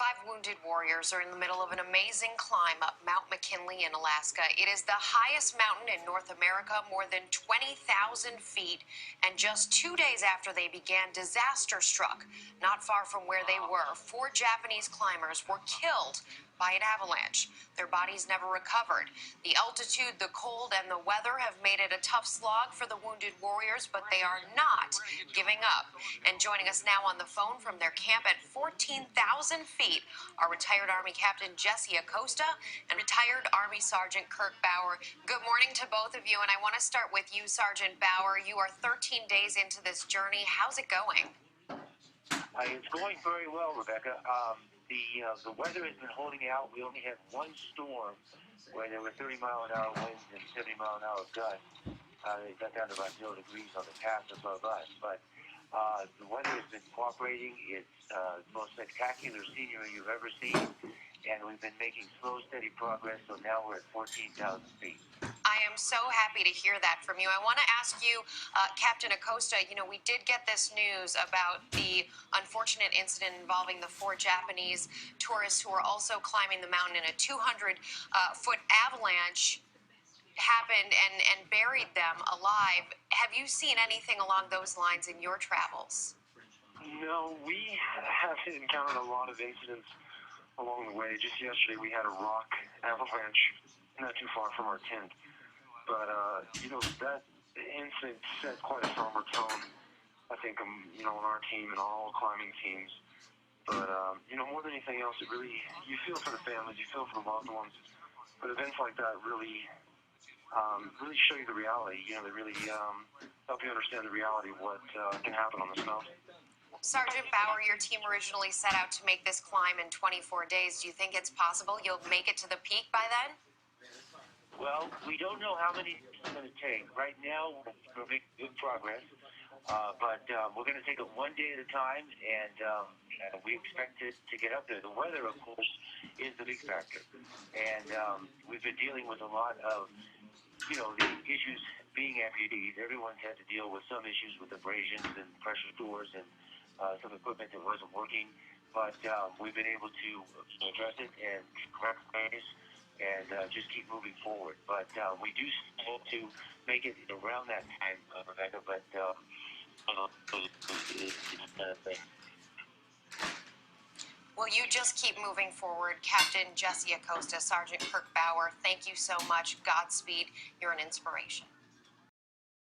5 wounded warriors are in the middle of an amazing climb up Mount McKinley in Alaska. It is the highest mountain in North America, more than 20,000 feet. And just 2 days after they began, disaster struck not far from where they were. 4 Japanese climbers were killed by an avalanche. Their bodies never recovered. The altitude, the cold, and the weather have made it a tough slog for the wounded warriors, but they are not giving up. And joining us now on the phone from their camp at 14,000 feet are retired Army Captain Jesse Acosta and retired Army Sergeant Kirk Bauer. Good morning to both of you, and I want to start with you, Sergeant Bauer. You are 13 days into this journey. How's it going? It's going very well, Rebecca. The weather has been holding out. We only had one storm where there were 30-mile-an-hour winds and 70-mile-an-hour gusts. They got down to about 0 degrees on the pass above us. But the weather has been cooperating. It's the most spectacular scenery you've ever seen. And we've been making slow, steady progress. So now we're at 14,000 feet. I am so happy to hear that from you. I want to ask you, Captain Acosta, we did get this news about the unfortunate incident involving the 4 Japanese tourists who were also climbing the mountain, and a 200-foot avalanche happened and buried them alive. Have you seen anything along those lines in your travels? No, we have encountered a lot of incidents along the way. Just yesterday we had a rock avalanche not too far from our tent. But, that incident set quite a somber tone, I think, on our team and all climbing teams. But, more than anything else, it really, you feel for the families, you feel for the loved ones. But events like that really show you the reality. They really help you understand the reality of what can happen on the snow. Sergeant Bauer, your team originally set out to make this climb in 24 days. Do you think it's possible you'll make it to the peak by then? Well, we don't know how many it's going to take. Right now, we're making good progress, but we're going to take it one day at a time, and we expect it to get up there. The weather, of course, is the big factor, and we've been dealing with a lot of, the issues being amputees. Everyone's had to deal with some issues with abrasions and pressure sores and some equipment that wasn't working, but we've been able to address it and correct ways and just keep moving forward. But we do hope to make it around that time, Rebecca, but Well, you just keep moving forward. Captain Jesse Acosta, Sergeant Kirk Bauer, thank you so much. Godspeed. You're an inspiration.